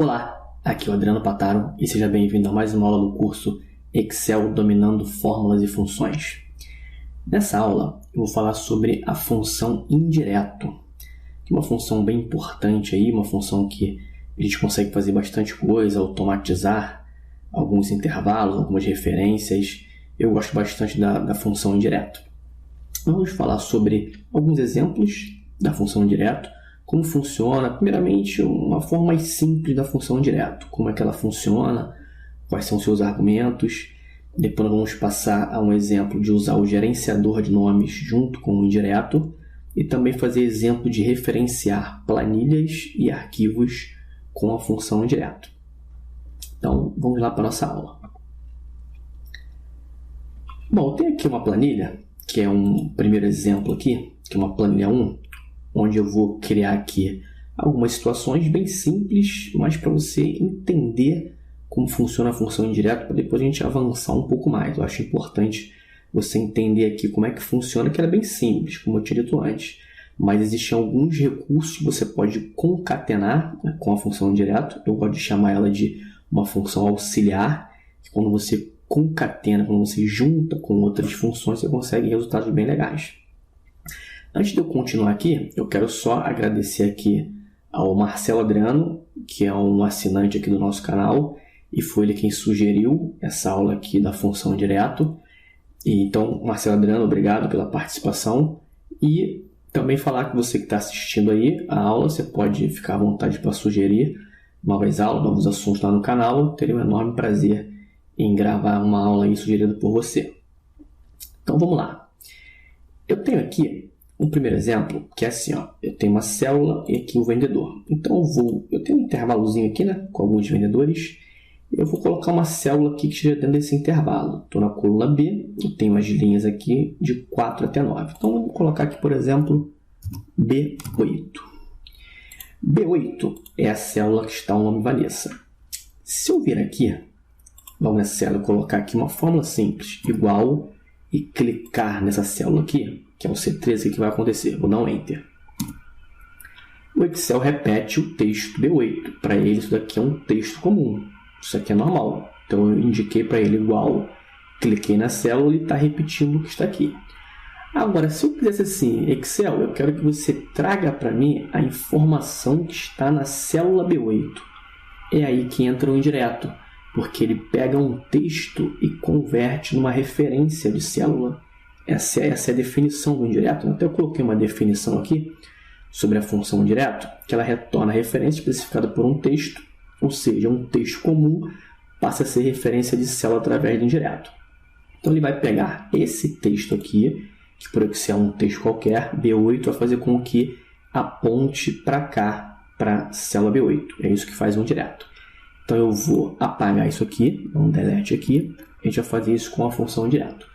Olá, aqui é o Adriano Pataro e seja bem-vindo a mais uma aula do curso Excel Dominando Fórmulas e Funções. Nessa aula eu vou falar sobre a função indireto, que é uma função bem importante aí, uma função que a gente consegue fazer bastante coisa, automatizar alguns intervalos, algumas referências. Eu gosto bastante da função indireto. Vamos falar sobre alguns exemplos da função indireto, como funciona, primeiramente, uma forma mais simples da função indireto, como é que ela funciona, quais são seus argumentos. Depois nós vamos passar a um exemplo de usar o gerenciador de nomes junto com o indireto e também fazer exemplo de referenciar planilhas e arquivos com a função indireto. Então, vamos lá para a nossa aula. Bom, eu tenho aqui uma planilha, que é um primeiro exemplo aqui, que é uma planilha 1, onde eu vou criar aqui algumas situações bem simples, mas para você entender como funciona a função indireta, para depois a gente avançar um pouco mais. Eu acho importante você entender aqui como é que funciona, que ela é bem simples, como eu tinha dito antes. Mas existem alguns recursos que você pode concatenar, né, com a função indireta. Eu gosto de chamar ela de uma função auxiliar, que quando você concatena, quando você junta com outras funções, você consegue resultados bem legais. Antes de eu continuar aqui, eu quero só agradecer aqui ao Marcelo Adriano, que é um assinante aqui do nosso canal, e foi ele quem sugeriu essa aula aqui da função direto. E então, Marcelo Adriano, obrigado pela participação. E também falar que você que está assistindo aí a aula, você pode ficar à vontade para sugerir novas aulas, novos assuntos lá no canal. Eu teria um enorme prazer em gravar uma aula aí sugerida por você. Então, vamos lá. Eu tenho aqui um primeiro exemplo, que é assim, ó, eu tenho uma célula e aqui o vendedor. Então eu tenho um intervalozinho aqui, né, com alguns vendedores. Eu vou colocar uma célula aqui que esteja dentro desse intervalo. Estou na coluna B, eu tenho as linhas aqui de 4 até 9. Então, vou colocar aqui, por exemplo, B8. B8 é a célula que está o nome Vanessa. Se eu vir aqui, vamos nessa célula colocar aqui uma fórmula simples, igual, e clicar nessa célula aqui, que é o C13, o que vai acontecer? Vou dar um Enter. O Excel repete o texto B8. Para ele, isso daqui é um texto comum. Isso aqui é normal. Então, eu indiquei para ele igual, cliquei na célula e está repetindo o que está aqui. Agora, se eu quisesse assim, Excel, eu quero que você traga para mim a informação que está na célula B8. É aí que entra o indireto, porque ele pega um texto e converte numa referência de célula. Essa é a definição do indireto. Até eu coloquei uma definição aqui sobre a função indireto, que ela retorna a referência especificada por um texto, ou seja, um texto comum passa a ser referência de célula através do indireto. Então, ele vai pegar esse texto aqui, que por Excel é um texto qualquer, B8, vai fazer com que aponte para cá, para a célula B8. É isso que faz o indireto. Então, eu vou apagar isso aqui, dar um delete aqui, a gente vai fazer isso com a função indireto.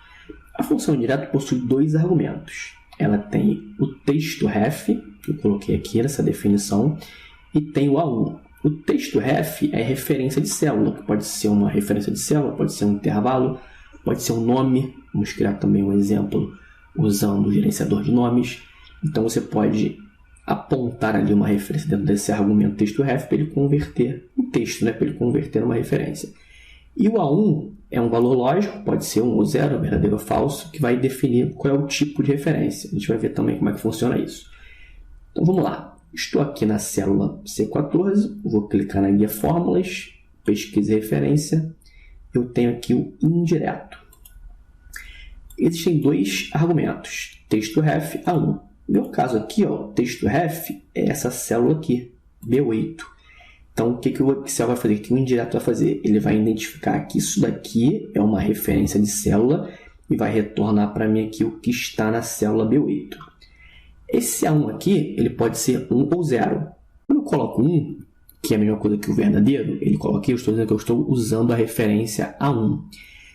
A função indireto possui dois argumentos. Ela tem o texto ref, que eu coloquei aqui nessa definição, e tem o A1. O texto ref é referência de célula, que pode ser uma referência de célula, pode ser um intervalo, pode ser um nome. Vamos criar também um exemplo usando o gerenciador de nomes. Então, você pode apontar ali uma referência dentro desse argumento texto ref para ele converter o texto, né? Para ele converter numa referência. E o A1 é um valor lógico, pode ser 1 ou 0, verdadeiro ou falso, que vai definir qual é o tipo de referência. A gente vai ver também como é que funciona isso. Então, vamos lá. Estou aqui na célula C14, vou clicar na guia Fórmulas, pesquisa e referência. Eu tenho aqui o indireto. Existem dois argumentos, texto ref, A1. No meu caso aqui, ó, texto ref é essa célula aqui, B8. Então, o que o Excel vai fazer? O que o indireto vai fazer? Ele vai identificar que isso daqui é uma referência de célula e vai retornar para mim aqui o que está na célula B8. Esse A1 aqui, ele pode ser 1 ou 0. Quando eu coloco 1, que é a mesma coisa que o verdadeiro, ele coloca aqui, eu estou dizendo que eu estou usando a referência A1.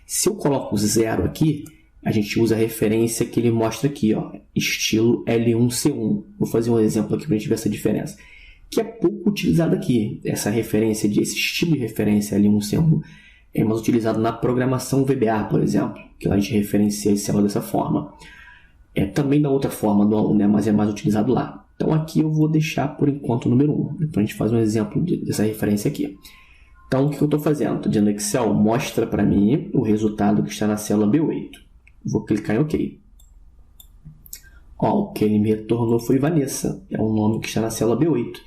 Se eu coloco 0 aqui, a gente usa a referência que ele mostra aqui, ó, estilo L1C1. Vou fazer um exemplo aqui para a gente ver essa diferença, que é pouco utilizado aqui. Essa referência, esse estilo de referência L1C1 é mais utilizado na programação VBA, por exemplo, que lá a gente referencia esse célula dessa forma. Também da outra forma do A1, né? Mas é mais utilizado lá. Então, aqui eu vou deixar, por enquanto, o número 1. Depois a gente faz um exemplo dessa referência aqui. Então, o que eu estou fazendo? Estou dizendo Excel, mostra para mim o resultado que está na célula B8. Vou clicar em OK. Ó, o que ele me retornou foi Vanessa. É um nome que está na célula B8.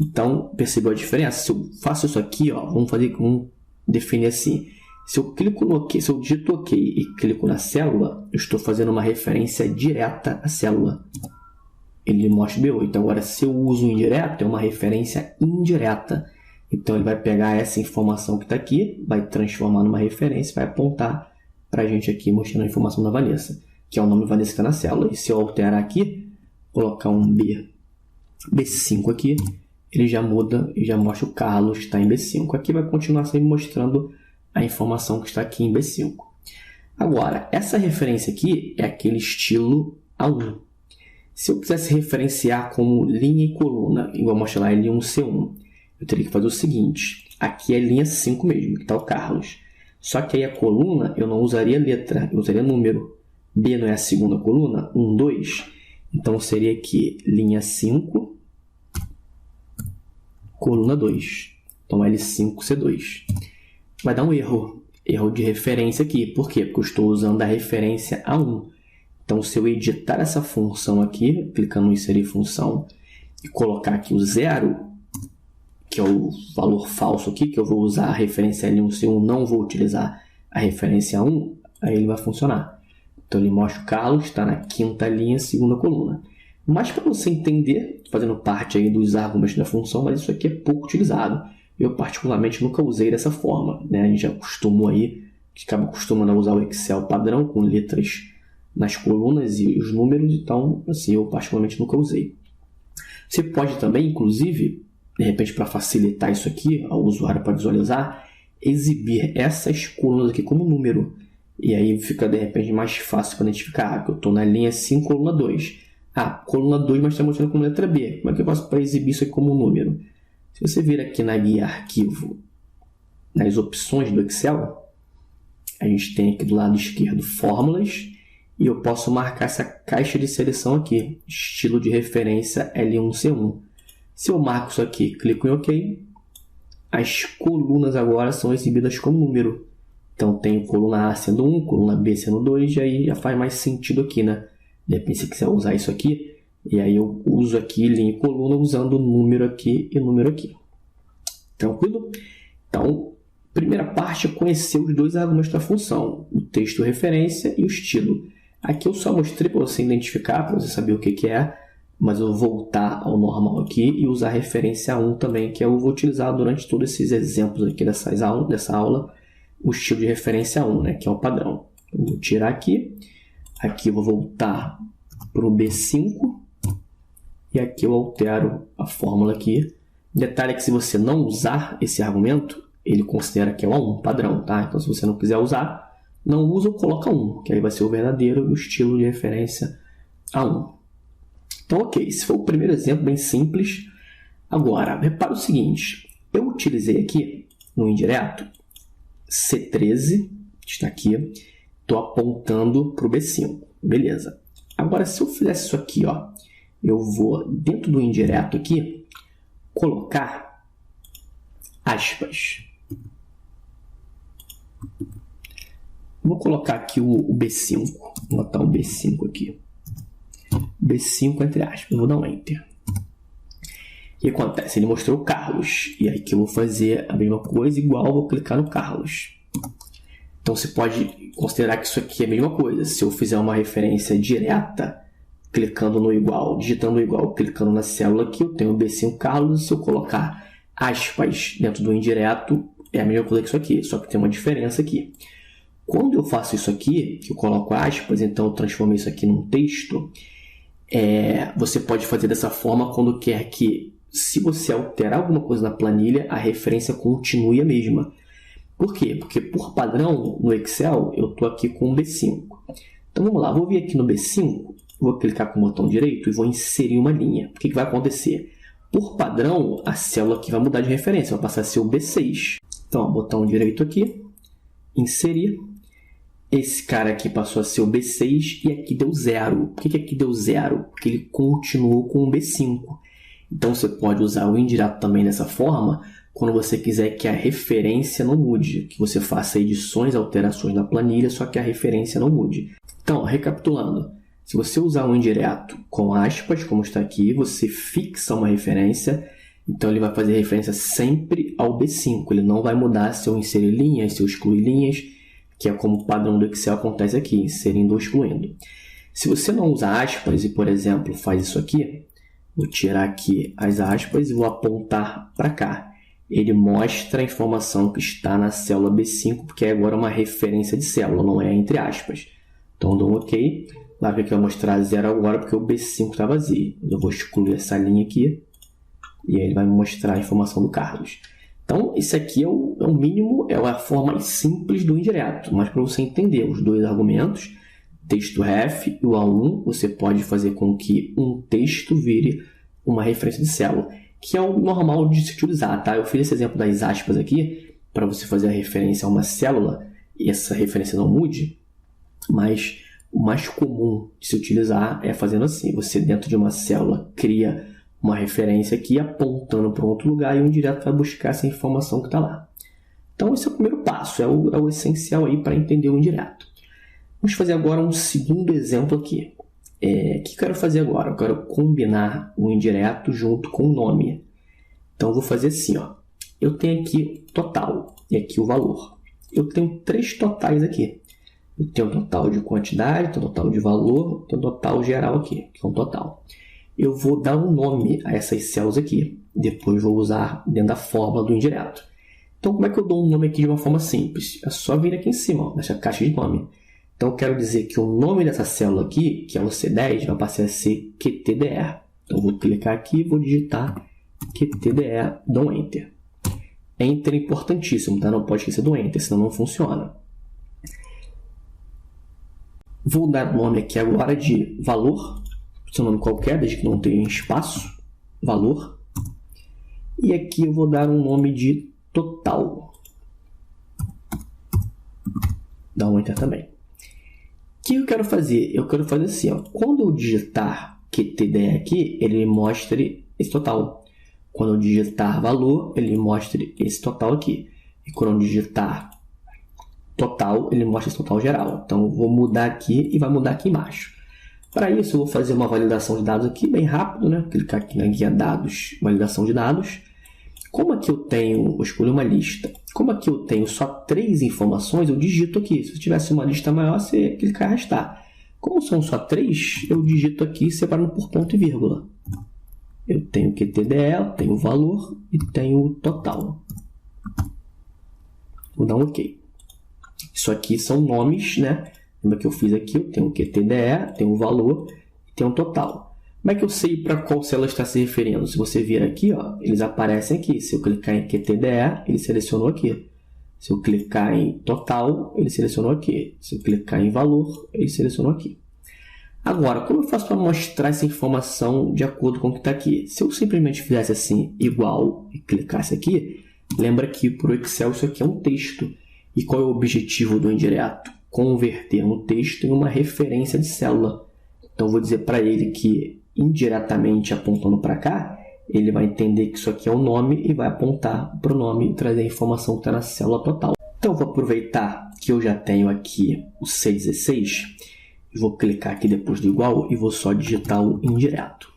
Então, percebeu a diferença? Se eu faço isso aqui, ó, vamos definir assim. Se eu clico no OK, se eu digito OK e clico na célula, eu estou fazendo uma referência direta à célula. Ele mostra B8. Agora, se eu uso o indireto, é uma referência indireta. Então, ele vai pegar essa informação que está aqui, vai transformar numa referência, vai apontar para a gente aqui, mostrando a informação da Vanessa, que é o nome Vanessa que está na célula. E se eu alterar aqui, colocar um B5 aqui, ele já muda e já mostra o Carlos que está em B5. Aqui vai continuar sempre mostrando a informação que está aqui em B5. Agora, essa referência aqui é aquele estilo A1. Se eu quisesse referenciar como linha e coluna, igual mostra lá L1, C1, eu teria que fazer o seguinte. Aqui é linha 5 mesmo, que está o Carlos. Só que aí a coluna eu não usaria letra, eu usaria número. B não é a segunda coluna? 1, 2. Então seria aqui linha 5, coluna 2. Então L5, C2. Vai dar um erro de referência aqui. Por quê? Porque eu estou usando a referência A1. Então, se eu editar essa função aqui, clicando em inserir função, e colocar aqui o 0, que é o valor falso aqui, que eu vou usar a referência L1, C1, não vou utilizar a referência 1, aí ele vai funcionar. Então, ele mostra o Carlos, está na 5ª linha, 2ª coluna. Mas para você entender, fazendo parte aí dos argumentos da função, mas isso aqui é pouco utilizado. Eu, particularmente, nunca usei dessa forma, né? A gente já acostumou aí, acaba acostumando a usar o Excel padrão, com letras nas colunas e os números, então, assim, eu particularmente nunca usei. Você pode também, inclusive, de repente, para facilitar isso aqui, ao usuário para visualizar, exibir essas colunas aqui como número. E aí fica, de repente, mais fácil para identificar que eu estou na linha 5, coluna 2. Ah, coluna 2, mas está mostrando como letra B. Como é que eu faço para exibir isso aqui como número? Se você vir aqui na guia arquivo, nas opções do Excel, a gente tem aqui do lado esquerdo fórmulas, e eu posso marcar essa caixa de seleção aqui, estilo de referência L1C1. Se eu marco isso aqui, clico em OK, as colunas agora são exibidas como número. Então, tem coluna A sendo 1, coluna B sendo 2, e aí já faz mais sentido aqui, né? De repente, se quiser usar isso aqui, e aí eu uso aqui linha e coluna usando número aqui e número aqui. Tranquilo? Então, primeira parte é conhecer os dois argumentos da função, o texto referência e o estilo. Aqui eu só mostrei para você identificar, para você saber o que é, mas eu vou voltar ao normal aqui e usar a referência 1 também, que eu vou utilizar durante todos esses exemplos aqui dessa aula, o estilo de referência 1, né, que é o padrão. Eu vou tirar aqui eu vou voltar para o B5, e aqui eu altero a fórmula aqui. Detalhe é que se você não usar esse argumento, ele considera que é o A1, padrão, tá? Então se você não quiser usar, não usa ou coloca 1, que aí vai ser o verdadeiro e o estilo de referência A1. Então, ok, esse foi o primeiro exemplo, bem simples. Agora, repara o seguinte, eu utilizei aqui no indireto C13, está aqui, estou apontando para o B5, beleza. Agora, se eu fizesse isso aqui, ó, eu vou, dentro do indireto aqui, colocar aspas. Vou colocar aqui o B5, vou botar o B5 aqui. B5 entre aspas, vou dar um Enter. O que acontece? Ele mostrou o Carlos, e aí que eu vou fazer a mesma coisa, igual, vou clicar no Carlos. Então você pode considerar que isso aqui é a mesma coisa. Se eu fizer uma referência direta, clicando no igual, digitando o igual, clicando na célula aqui, eu tenho o B5 Carlos, e se eu colocar aspas dentro do indireto, é a mesma coisa que isso aqui, só que tem uma diferença aqui. Quando eu faço isso aqui, que eu coloco aspas, então eu transformo isso aqui num texto, você pode fazer dessa forma quando quer que, se você alterar alguma coisa na planilha, a referência continue a mesma. Por quê? Porque, por padrão, no Excel, eu estou aqui com o B5. Então, vamos lá, vou vir aqui no B5, vou clicar com o botão direito e vou inserir uma linha. O que vai acontecer? Por padrão, a célula aqui vai mudar de referência, vai passar a ser o B6. Então, botão direito aqui, inserir. esse cara aqui passou a ser o B6 e aqui deu 0. Por que aqui deu 0? Porque ele continuou com o B5. Então, você pode usar o indireto também dessa forma quando você quiser que a referência não mude, que você faça edições, alterações na planilha, só que a referência não mude. Então, recapitulando, se você usar um indireto com aspas, como está aqui, você fixa uma referência, então ele vai fazer referência sempre ao B5, ele não vai mudar se eu inserir linhas, se eu excluir linhas, que é como o padrão do Excel acontece aqui, inserindo ou excluindo. Se você não usa aspas e, por exemplo, faz isso aqui, vou tirar aqui as aspas e vou apontar para cá. Ele mostra a informação que está na célula B5, porque é agora uma referência de célula, não é entre aspas. Então, eu dou um OK. Lá que vai mostrar 0 agora, porque o B5 está vazio. Eu vou excluir essa linha aqui. E aí ele vai me mostrar a informação do Carlos. Então, isso aqui é o mínimo, é a forma mais simples do indireto. Mas para você entender os dois argumentos, texto ref e o A1, você pode fazer com que um texto vire uma referência de célula, que é o normal de se utilizar, tá? Eu fiz esse exemplo das aspas aqui, para você fazer a referência a uma célula, e essa referência não mude, mas o mais comum de se utilizar é fazendo assim. Você, dentro de uma célula, cria uma referência aqui, apontando para um outro lugar, e o indireto vai buscar essa informação que está lá. Então, esse é o primeiro passo, é o essencial aí para entender o indireto. Vamos fazer agora um segundo exemplo aqui. O que eu quero fazer agora? Eu quero combinar o indireto junto com o nome. Então, eu vou fazer assim, ó. Eu tenho aqui total e aqui o valor. Eu tenho 3 totais aqui. Eu tenho um total de quantidade, tenho um total de valor, tenho um total geral aqui, que é um total. Eu vou dar um nome a essas células aqui. Depois vou usar dentro da fórmula do indireto. Então, como é que eu dou um nome aqui de uma forma simples? É só vir aqui em cima, ó, nessa caixa de nome. Então, eu quero dizer que o nome dessa célula aqui, que é o C10, vai passar a ser QTDR. Então, eu vou clicar aqui e vou digitar QTDR, dou um Enter. Enter é importantíssimo, tá? Não pode esquecer do Enter, senão não funciona. Vou dar o nome aqui agora de valor, seu nome qualquer, desde que não tenha espaço, valor. E aqui eu vou dar um nome de total. Dá um Enter também. O que eu quero fazer? Eu quero fazer assim, ó. Quando eu digitar QTDR aqui, ele me mostre esse total. Quando eu digitar valor, ele me mostre esse total aqui. E quando eu digitar total, ele mostra esse total geral. Então, eu vou mudar aqui e vai mudar aqui embaixo. Para isso, eu vou fazer uma validação de dados aqui, bem rápido, né? Clicar aqui na guia dados, validação de dados. Como aqui eu tenho, vou escolher uma lista. Como aqui eu tenho só 3 informações, eu digito aqui. Se eu tivesse uma lista maior, você clicar e arrastar. Como são só 3, eu digito aqui separando por ponto e vírgula. Eu tenho QTDR, tenho o valor e tenho o total. Vou dar um OK. Isso aqui são nomes, né? Lembra que eu fiz aqui? Eu tenho o QTDR, tenho o valor e tenho o total. Como é que eu sei para qual célula está se referindo? Se você vir aqui, ó, eles aparecem aqui. Se eu clicar em QTDR, ele selecionou aqui. Se eu clicar em total, ele selecionou aqui. Se eu clicar em valor, ele selecionou aqui. Agora, como eu faço para mostrar essa informação de acordo com o que está aqui? Se eu simplesmente fizesse assim, igual, e clicasse aqui, lembra que para o Excel isso aqui é um texto. E qual é o objetivo do indireto? Converter um texto em uma referência de célula. Então, eu vou dizer para ele que, indiretamente apontando para cá, ele vai entender que isso aqui é um nome e vai apontar para o nome e trazer a informação que está na célula total. Então, eu vou aproveitar que eu já tenho aqui o C16, e vou clicar aqui depois do igual e vou só digitar o indireto.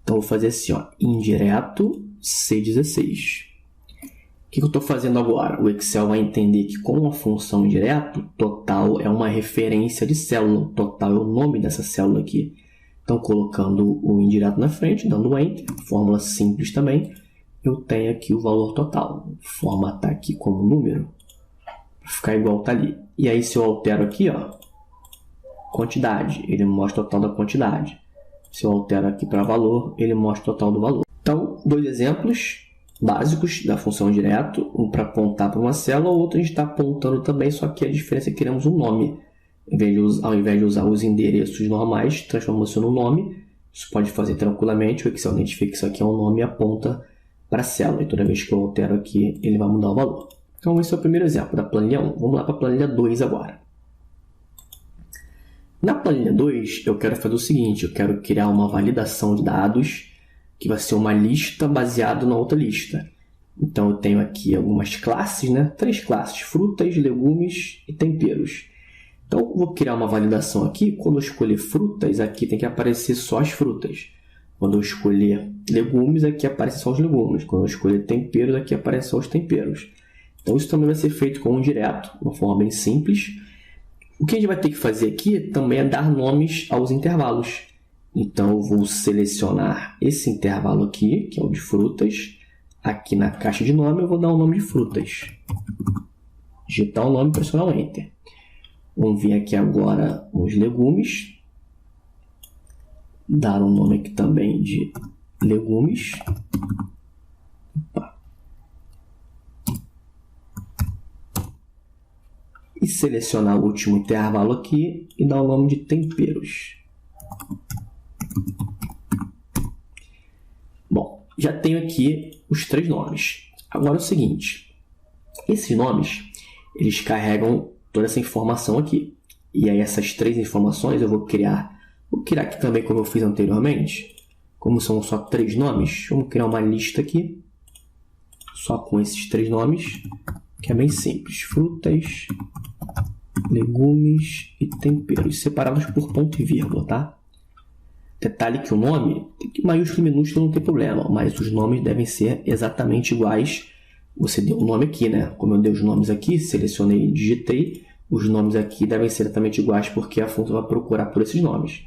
Então, eu vou fazer assim, ó, indireto C16. O que eu estou fazendo agora? O Excel vai entender que com a função indireto, total é uma referência de célula. Total é o nome dessa célula aqui. Então, colocando o indireto na frente, dando Enter, fórmula simples também, eu tenho aqui o valor total. Vou formatar aqui como número, para ficar igual está ali. E aí, se eu altero aqui, ó, quantidade, ele mostra o total da quantidade. Se eu altero aqui para valor, ele mostra o total do valor. Então, 2 exemplos básicos da função direto, um para apontar para uma célula, o outro a gente está apontando também, só que a diferença é que queremos um nome. Ao invés de usar os endereços normais, transformamos isso no nome. Isso pode fazer tranquilamente, o Excel identifica que isso aqui é um nome e aponta para a célula. E toda vez que eu altero aqui, ele vai mudar o valor. Então, esse é o primeiro exemplo da planilha 1. Vamos lá para a planilha 2 agora. Na planilha 2, eu quero fazer o seguinte, eu quero criar uma validação de dados, que vai ser uma lista baseada na outra lista. Então, eu tenho aqui algumas classes, né? 3 classes, frutas, legumes e temperos. Então, eu vou criar uma validação aqui. Quando eu escolher frutas, aqui tem que aparecer só as frutas. Quando eu escolher legumes, aqui aparece só os legumes. Quando eu escolher temperos, aqui aparece só os temperos. Então, isso também vai ser feito com um direto, de uma forma bem simples. O que a gente vai ter que fazer aqui também é dar nomes aos intervalos. Então, eu vou selecionar esse intervalo aqui, que é o de frutas. Aqui na caixa de nome, eu vou dar o nome de frutas. Digitar o nome e pressionar o Enter. Vamos vir aqui agora nos legumes. Dar um nome aqui também de legumes. Opa. E selecionar o último intervalo aqui e dar o nome de temperos. Bom, já tenho aqui os 3 nomes. Agora é o seguinte, esses nomes, eles carregam toda essa informação aqui. E aí essas 3 informações eu vou criar aqui também como eu fiz anteriormente. Como são só 3 nomes, vamos criar uma lista aqui, só com esses 3 nomes, que é bem simples. Frutas, legumes e temperos, separados por ponto e vírgula, tá? Detalhe que o nome, maiúsculo e minúsculo não tem problema, mas os nomes devem ser exatamente iguais. Você deu o nome aqui, né? Como eu dei os nomes aqui, selecionei e digitei, os nomes aqui devem ser exatamente iguais porque a função vai procurar por esses nomes.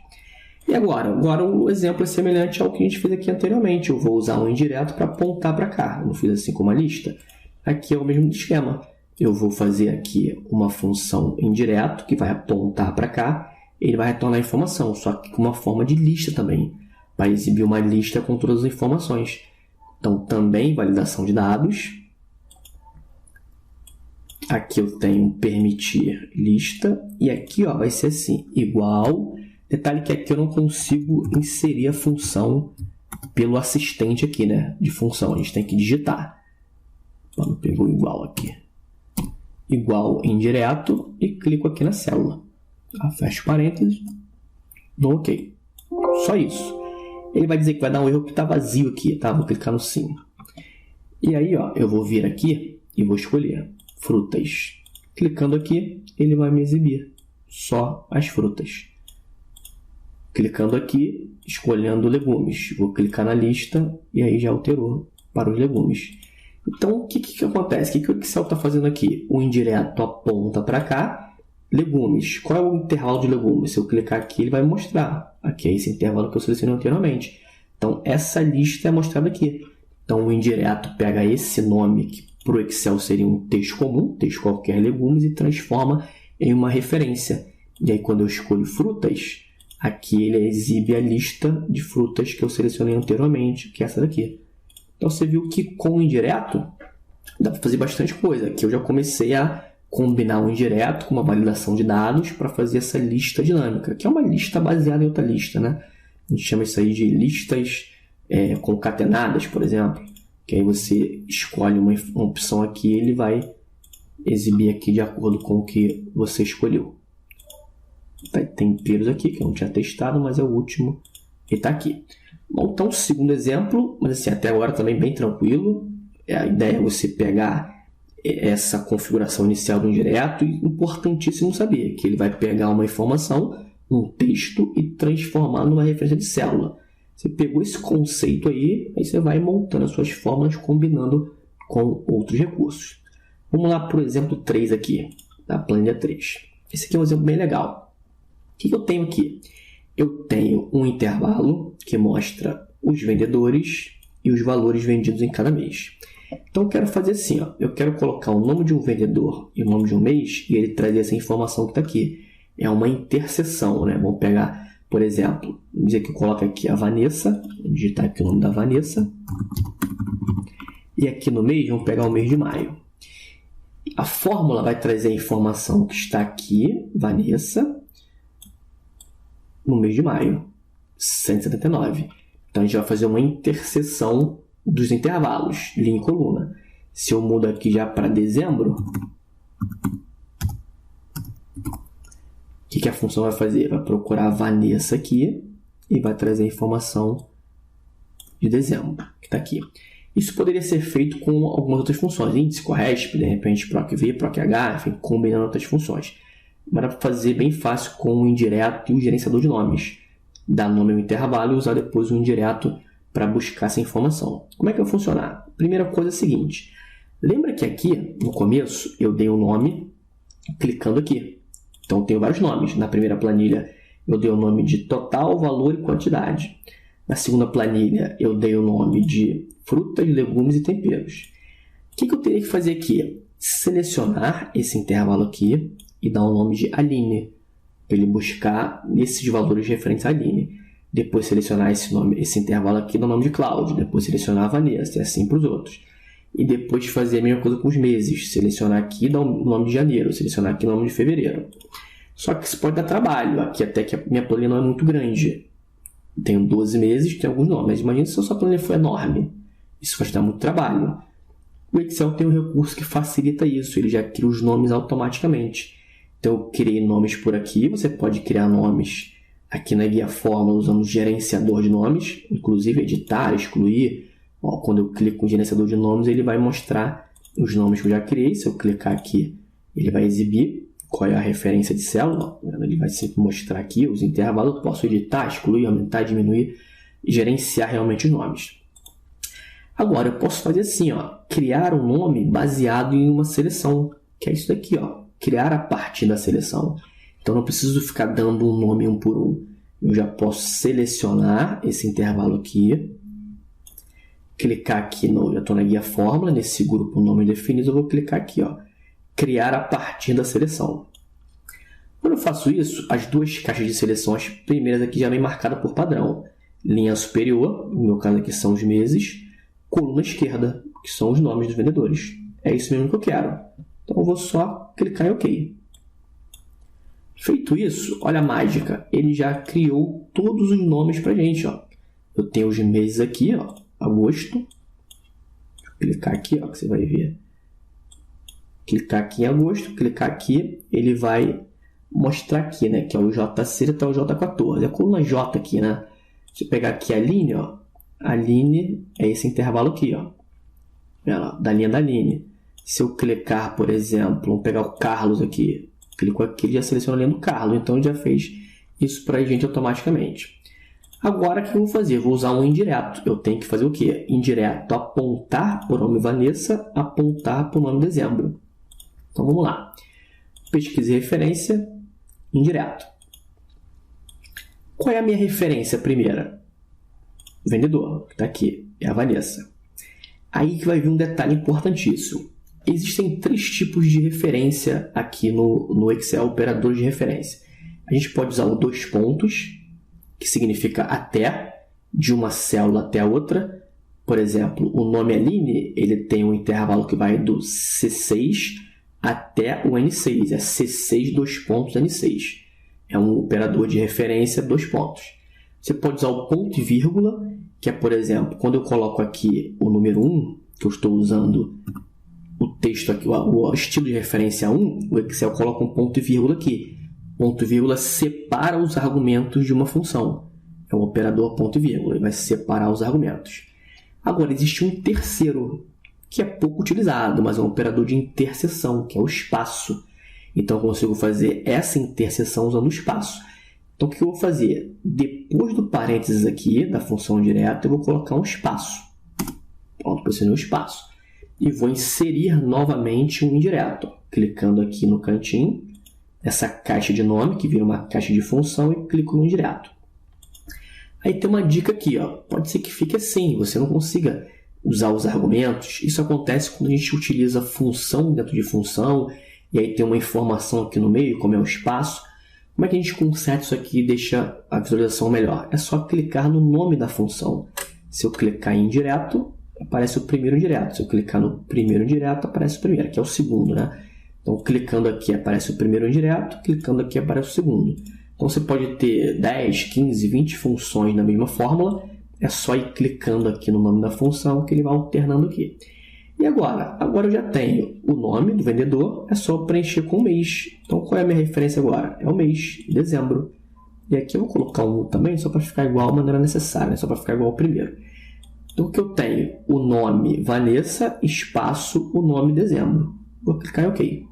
E agora o exemplo é semelhante ao que a gente fez aqui anteriormente. Eu vou usar um indireto para apontar para cá. Eu não fiz assim com uma lista. Aqui é o mesmo esquema. Eu vou fazer aqui uma função indireto que vai apontar para cá. Ele vai retornar a informação, só que com uma forma de lista também. Vai exibir uma lista com todas as informações. Então, também validação de dados. Aqui eu tenho permitir lista. E aqui vai ser assim, igual. Detalhe que aqui eu não consigo inserir a função pelo assistente aqui, né? De função, a gente tem que digitar. Não pegou igual aqui. Igual indireto e clico aqui na célula. Fecho parênteses, dou OK. Só isso. Ele vai dizer que vai dar um erro que está vazio aqui, tá? Vou clicar no sim. E aí, eu vou vir aqui e vou escolher frutas. Clicando aqui, ele vai me exibir só as frutas. Clicando aqui, escolhendo legumes. Vou clicar na lista e aí já alterou para os legumes. Então, o que acontece? O que o Excel está fazendo aqui? O indireto aponta para cá. Legumes. Qual é o intervalo de legumes? Se eu clicar aqui, ele vai mostrar. Aqui é esse intervalo que eu selecionei anteriormente. Então, essa lista é mostrada aqui. Então, o indireto pega esse nome, que para o Excel seria um texto comum, texto qualquer legumes, e transforma em uma referência. E aí, quando eu escolho frutas, aqui ele exibe a lista de frutas que eu selecionei anteriormente, que é essa daqui. Então, você viu que com o indireto dá para fazer bastante coisa. Aqui eu já comecei a combinar um indireto com uma validação de dados para fazer essa lista dinâmica, que é uma lista baseada em outra lista, né? A gente chama isso aí de listas concatenadas, por exemplo, que aí você escolhe uma opção aqui e ele vai exibir aqui de acordo com o que você escolheu. Tem temperos aqui, que eu não tinha testado, mas é o último e está aqui. Bom, então, segundo exemplo, mas assim, até agora também bem tranquilo. A ideia é você pegar essa configuração inicial do indireto, e importantíssimo saber que ele vai pegar uma informação, um texto, e transformar numa referência de célula. Você pegou esse conceito aí você vai montando as suas fórmulas, combinando com outros recursos. Vamos lá para o exemplo 3 aqui, da planilha 3. Esse aqui é um exemplo bem legal. O que eu tenho aqui? Eu tenho um intervalo que mostra os vendedores e os valores vendidos em cada mês. Então, eu quero fazer assim, eu quero colocar o nome de um vendedor e o nome de um mês e ele trazer essa informação que está aqui. É uma interseção, né? Vamos pegar, por exemplo, vamos dizer que eu coloco aqui a Vanessa, vou digitar aqui o nome da Vanessa. E aqui no mês, vamos pegar o mês de maio. A fórmula vai trazer a informação que está aqui, Vanessa, no mês de maio, 179. Então, a gente vai fazer uma interseção dos intervalos, linha e coluna. Se eu mudo aqui já para dezembro, O que a função vai fazer? Vai procurar a Vanessa aqui e vai trazer a informação de dezembro, que está aqui. Isso poderia ser feito com algumas outras funções, índice, corresp, de repente procv, proch, enfim, combinando outras funções. Mas dá para fazer bem fácil com o indireto e o gerenciador de nomes. Dar nome ao intervalo e usar depois o indireto para buscar essa informação. Como é que vai funcionar? Primeira coisa é a seguinte. Lembra que aqui, no começo, eu dei o nome clicando aqui. Então, eu tenho vários nomes. Na primeira planilha, eu dei o nome de total, valor e quantidade. Na segunda planilha, eu dei o nome de frutas, legumes e temperos. O que eu teria que fazer aqui? Selecionar esse intervalo aqui e dar o nome de Aline, para ele buscar esses valores referentes a Aline. Depois selecionar esse intervalo aqui e dar o nome de Cláudio. Depois selecionar a Vanessa e assim para os outros. E depois fazer a mesma coisa com os meses. Selecionar aqui e dar o nome de janeiro. Selecionar aqui o nome de fevereiro. Só que isso pode dar trabalho. Aqui até que a minha planilha não é muito grande. Tenho 12 meses, tem alguns nomes. Imagina se a sua planilha for enorme. Isso vai te dar muito trabalho. O Excel tem um recurso que facilita isso. Ele já cria os nomes automaticamente. Então, eu criei nomes por aqui. Você pode criar nomes aqui na guia fórmula usando o gerenciador de nomes. Inclusive, editar, excluir. Ó, quando eu clico no gerenciador de nomes, ele vai mostrar os nomes que eu já criei. Se eu clicar aqui, ele vai exibir qual é a referência de célula. Ele vai sempre mostrar aqui os intervalos. Eu posso editar, excluir, aumentar, diminuir e gerenciar realmente os nomes. Agora, eu posso fazer assim, ó, criar um nome baseado em uma seleção, que é isso daqui, ó, criar a partir da seleção. Então, não preciso ficar dando um nome um por um. Eu já posso selecionar esse intervalo aqui, clicar aqui, já estou na guia fórmula, nesse grupo nome definido, eu vou clicar aqui, ó, criar a partir da seleção. Quando eu faço isso, as duas caixas de seleção, as primeiras aqui já vem marcadas por padrão. Linha superior, no meu caso aqui são os meses, coluna esquerda, que são os nomes dos vendedores. É isso mesmo que eu quero. Então, eu vou só clicar em OK. Feito isso, olha a mágica. Ele já criou todos os nomes para a gente. Ó. Eu tenho os meses aqui, ó, agosto. Deixa eu clicar aqui, ó, que você vai ver. Clicar aqui em agosto, clicar aqui, ele vai mostrar aqui, né, que é o J6 até o J14. A coluna J aqui, né? Se eu pegar aqui a linha, ó, a Aline é esse intervalo aqui, ó, da linha da Aline. Se eu clicar, por exemplo, vamos pegar o Carlos aqui, clico aqui, ele já seleciona a linha do Carlos, então ele já fez isso para a gente automaticamente. Agora, o que eu vou fazer? Eu vou usar um indireto. Eu tenho que fazer o quê? Indireto, apontar para o nome Vanessa, apontar para o nome Dezembro. Então, vamos lá. Pesquisa e referência, indireto. Qual é a minha referência primeira? O vendedor, que está aqui, é a Vanessa. Aí que vai vir um detalhe importantíssimo. Existem 3 tipos de referência aqui no Excel, operadores de referência. A gente pode usar o 2 pontos, que significa até, de uma célula até a outra. Por exemplo, o nome Aline, ele tem um intervalo que vai do C6 até o N6. É C6, 2 pontos, N6. É um operador de referência, 2 pontos. Você pode usar o ponto e vírgula, que é, por exemplo, quando eu coloco aqui o número 1, que eu estou usando o texto aqui, o estilo de referência 1, o Excel coloca um ponto e vírgula aqui. Ponto e vírgula separa os argumentos de uma função. É um operador ponto e vírgula, ele vai separar os argumentos. Agora, existe um terceiro, que é pouco utilizado, mas é um operador de interseção, que é o espaço. Então, eu consigo fazer essa interseção usando o espaço. Então, o que eu vou fazer? Depois do parênteses aqui, da função direta, eu vou colocar um espaço. Pronto, pressionei o espaço. E vou inserir novamente um indireto. Clicando aqui no cantinho, essa caixa de nome, que vira uma caixa de função, e clico no indireto. Aí tem uma dica aqui, ó. Pode ser que fique assim, você não consiga usar os argumentos. Isso acontece quando a gente utiliza função dentro de função, e aí tem uma informação aqui no meio, como é o espaço. Como é que a gente conserta isso aqui e deixa a visualização melhor? É só clicar no nome da função. Se eu clicar em indireto, aparece o primeiro indireto. Se eu clicar no primeiro indireto, aparece o primeiro, que é o segundo, né? Então, clicando aqui aparece o primeiro indireto, clicando aqui aparece o segundo. Então, você pode ter 10, 15, 20 funções na mesma fórmula. É só ir clicando aqui no nome da função que ele vai alternando aqui. E agora? Agora eu já tenho o nome do vendedor, é só preencher com o mês. Então, qual é a minha referência agora? É o mês, dezembro. E aqui eu vou colocar um também, só para ficar igual, mas não era necessário, né? Só para ficar igual ao primeiro. Então, o que eu tenho? O nome Vanessa, espaço, o nome dezembro. Vou clicar em OK.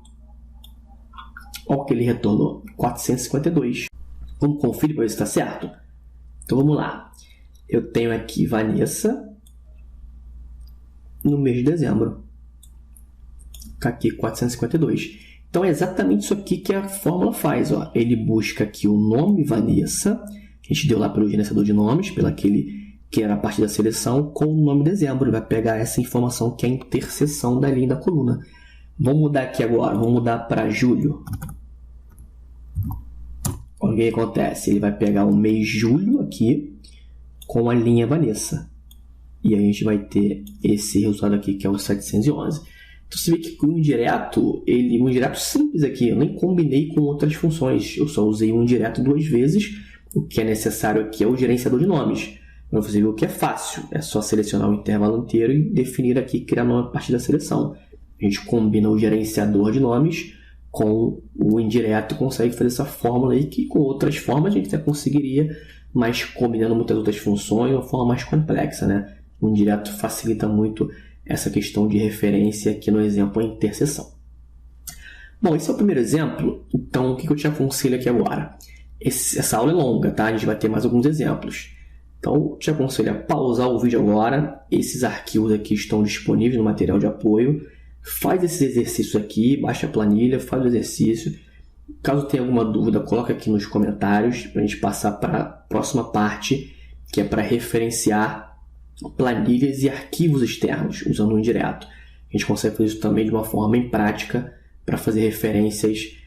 Olha o que ele retornou, 452. Vamos conferir para ver se está certo? Então, vamos lá. Eu tenho aqui Vanessa no mês de dezembro. Aqui, 452. Então, é exatamente isso aqui que a fórmula faz. Ó. Ele busca aqui o nome Vanessa, que a gente deu lá pelo gerenciador de nomes, pelo aquele que era a parte da seleção, com o nome dezembro. Ele vai pegar essa informação que é a interseção da linha da coluna. Vamos mudar aqui agora. Vamos mudar para julho. O que acontece? Ele vai pegar o mês julho aqui com a linha Vanessa. E aí a gente vai ter esse resultado aqui, que é o 711. Então você vê que o indireto, um indireto simples aqui, eu nem combinei com outras funções. Eu só usei um indireto 2 vezes. O que é necessário aqui é o gerenciador de nomes. Para você ver o que é fácil. É só selecionar o intervalo inteiro e definir aqui, criar nome a partir da seleção. A gente combina o gerenciador de nomes com o indireto e consegue fazer essa fórmula aí, que com outras formas a gente até conseguiria, mas combinando muitas outras funções de uma forma mais complexa, né? O indireto facilita muito essa questão de referência aqui no exemplo a interseção. Bom, esse é o primeiro exemplo, então o que eu te aconselho aqui agora? Essa aula é longa, tá? A gente vai ter mais alguns exemplos. Então, eu te aconselho a pausar o vídeo agora, esses arquivos aqui estão disponíveis no material de apoio, faz esses exercícios aqui, baixa a planilha, faz o exercício. Caso tenha alguma dúvida, coloca aqui nos comentários para a gente passar para a próxima parte, que é para referenciar planilhas e arquivos externos usando o indireto. A gente consegue fazer isso também de uma forma bem prática para fazer referências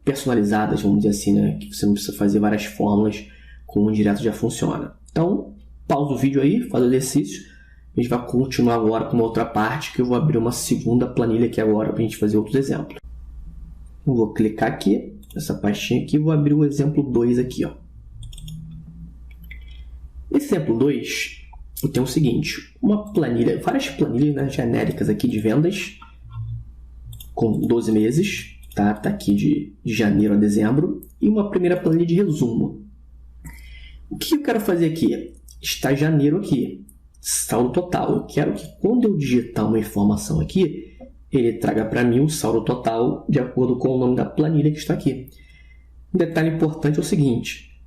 personalizadas, vamos dizer assim, né? Que você não precisa fazer várias fórmulas, com o indireto já funciona. Então, pausa o vídeo aí, faz o exercício. A gente vai continuar agora com uma outra parte, que eu vou abrir uma segunda planilha aqui agora para a gente fazer outros exemplos. Eu vou clicar aqui, nessa pastinha aqui, e vou abrir o exemplo 2 aqui. Ó. Esse exemplo 2, eu tenho o seguinte, uma planilha, várias planilhas, né, genéricas aqui de vendas, com 12 meses, tá aqui de janeiro a dezembro, e uma primeira planilha de resumo. O que eu quero fazer aqui? Está janeiro aqui, saldo total. Eu quero que quando eu digitar uma informação aqui, ele traga para mim o saldo total de acordo com o nome da planilha que está aqui. Um detalhe importante é o seguinte,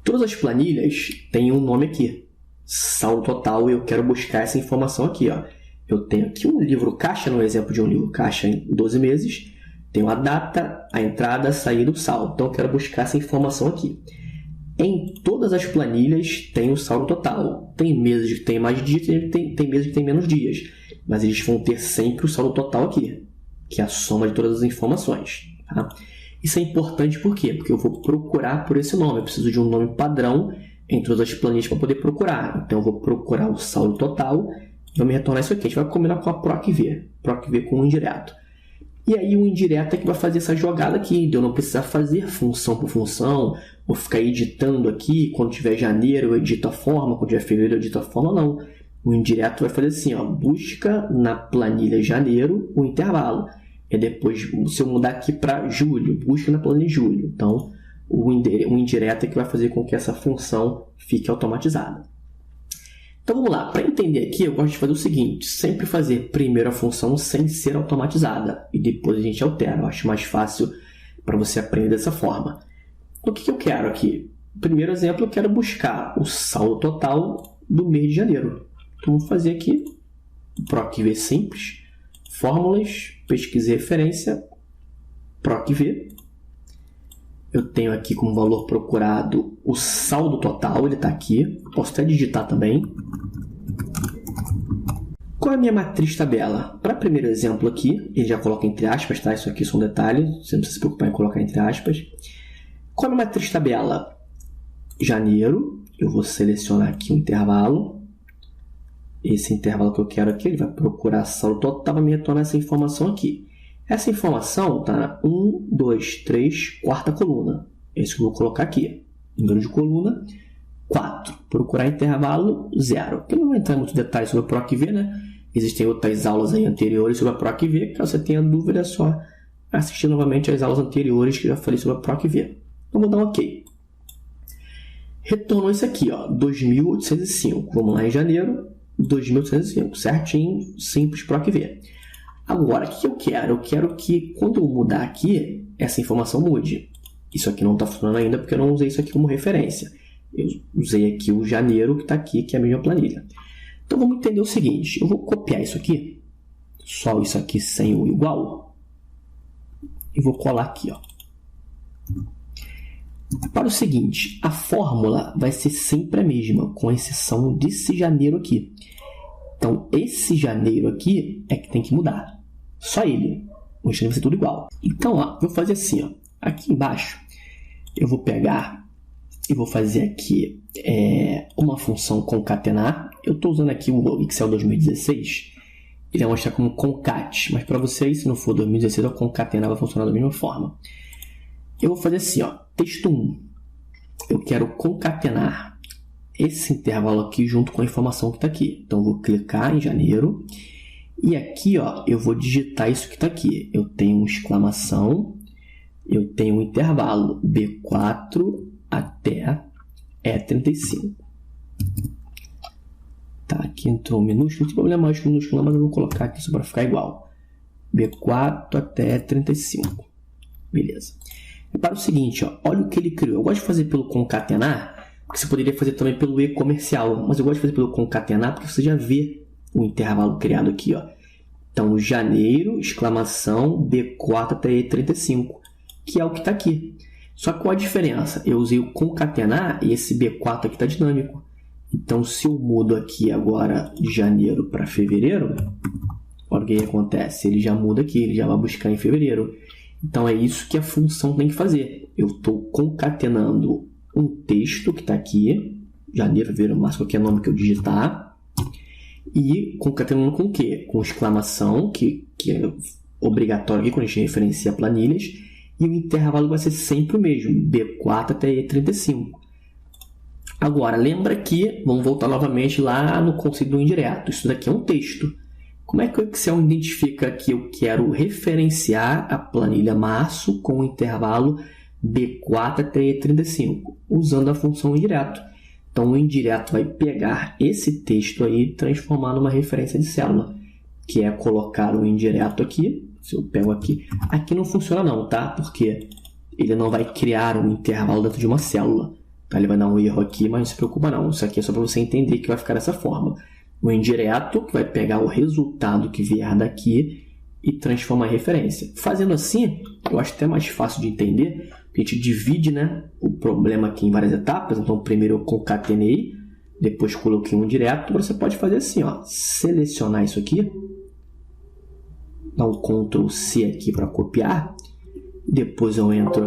todas as planilhas têm um nome aqui, saldo total, e eu quero buscar essa informação aqui. Ó. Eu tenho aqui um livro caixa, no exemplo de um livro caixa em 12 meses, tenho a data, a entrada, a saída, o saldo. Então eu quero buscar essa informação aqui. Em todas as planilhas tem o saldo total. Tem meses que tem mais dias, tem meses que tem menos dias. Mas eles vão ter sempre o saldo total aqui, que é a soma de todas as informações. Tá? Isso é importante por quê? Porque eu vou procurar por esse nome. Eu preciso de um nome padrão em todas as planilhas para poder procurar. Então eu vou procurar o saldo total e vou me retornar isso aqui. A gente vai combinar com a PROC-V. PROC-V com o indireto. E aí o indireto é que vai fazer essa jogada aqui, de eu não precisar fazer função por função, ou ficar editando aqui, quando tiver janeiro eu edito a forma, quando tiver fevereiro eu edito a forma, não. O indireto vai fazer assim, ó, busca na planilha janeiro o intervalo. E depois, se eu mudar aqui para julho, busca na planilha julho. Então, o indireto é que vai fazer com que essa função fique automatizada. Então vamos lá, para entender aqui eu gosto de fazer o seguinte, sempre fazer primeiro a função sem ser automatizada e depois a gente altera, eu acho mais fácil para você aprender dessa forma. Então, o que eu quero aqui? Primeiro exemplo, eu quero buscar o saldo total do mês de janeiro. Então vou fazer aqui, PROC-V simples, fórmulas, pesquisa e referência, PROC-V. Eu tenho aqui como valor procurado o saldo total, ele está aqui. Posso até digitar também. Qual é a minha matriz tabela? Para o primeiro exemplo aqui, ele já coloca entre aspas, tá? Isso aqui são detalhes, você não precisa se preocupar em colocar entre aspas. Qual é a matriz tabela? Janeiro, eu vou selecionar aqui o intervalo. Esse intervalo que eu quero aqui, ele vai procurar saldo total, vai me retornar essa informação aqui. Essa informação está na 1, 2, 3, quarta coluna. É isso que eu vou colocar aqui. Número de coluna, 4. Procurar intervalo, 0. Eu não vou entrar em muitos detalhes sobre o PROC-V, né? Existem outras aulas aí anteriores sobre a PROC-V. Caso você tenha dúvida, é só assistir novamente as aulas anteriores que eu já falei sobre a PROC-V. Então, vou dar um OK. Retornou isso aqui, ó, 2.805. Vamos lá em janeiro, 2.805. Certinho, simples PROC-V. Agora, o que eu quero? Eu quero que, quando eu mudar aqui, essa informação mude. Isso aqui não está funcionando ainda porque eu não usei isso aqui como referência. Eu usei aqui o janeiro que está aqui, que é a mesma planilha. Então, vamos entender o seguinte. Eu vou copiar isso aqui, só isso aqui sem o igual, e vou colar aqui, ó. Para o seguinte, a fórmula vai ser sempre a mesma, com exceção desse janeiro aqui. Então, esse janeiro aqui é que tem que mudar. Só ele. O restante vai ser tudo igual. Então, ó, vou fazer assim, ó. Aqui embaixo, eu vou pegar e vou fazer aqui uma função concatenar. Eu estou usando aqui o Excel 2016. Ele vai mostrar como concat, mas para vocês, se não for 2016, o concatenar vai funcionar da mesma forma. Eu vou fazer assim, ó, texto 1. Eu quero concatenar esse intervalo aqui junto com a informação que está aqui. Então, eu vou clicar em janeiro e aqui, ó, eu vou digitar isso que está aqui. Eu tenho uma exclamação, eu tenho um intervalo B4 até E35. Tá, aqui entrou um minúsculo, não tem problema mais com minúsculo, mas eu vou colocar aqui só para ficar igual. B4 até E35. Beleza. Repara o seguinte, ó, olha o que ele criou. Eu gosto de fazer pelo concatenar, porque você poderia fazer também pelo E comercial, mas eu gosto de fazer pelo concatenar porque você já vê o intervalo criado aqui, ó. Então, janeiro, exclamação, B4 até E35, que é o que está aqui. Só que qual a diferença? Eu usei o concatenar e esse B4 aqui está dinâmico. Então, se eu mudo aqui agora de janeiro para fevereiro, olha o que acontece. Ele já muda aqui, ele já vai buscar em fevereiro. Então, é isso que a função tem que fazer. Eu estou concatenando um texto que está aqui, janeiro, fevereiro, março, qualquer nome que eu digitar, e concatenando com o quê? Com exclamação, que é obrigatório aqui quando a gente referencia planilhas, e o intervalo vai ser sempre o mesmo, B4 até E35. Agora, lembra que, vamos voltar novamente lá no conceito do indireto. Isso daqui é um texto. Como é que o Excel identifica que eu quero referenciar a planilha março com o intervalo B4 até E35? Usando a função indireto. Então, o indireto vai pegar esse texto aí e transformar numa referência de célula, que é colocar o indireto aqui. Se eu pego aqui, aqui não funciona não, tá? Porque ele não vai criar um intervalo dentro de uma célula. Então, ele vai dar um erro aqui, mas não se preocupa não. Isso aqui é só para você entender que vai ficar dessa forma. O indireto que vai pegar o resultado que vier daqui e transformar em referência. Fazendo assim, eu acho até mais fácil de entender, porque a gente divide, né, o problema aqui em várias etapas. Então, primeiro eu concatenei, depois coloquei um indireto. Você pode fazer assim, ó, selecionar isso aqui, dar um Ctrl C aqui para copiar, depois eu entro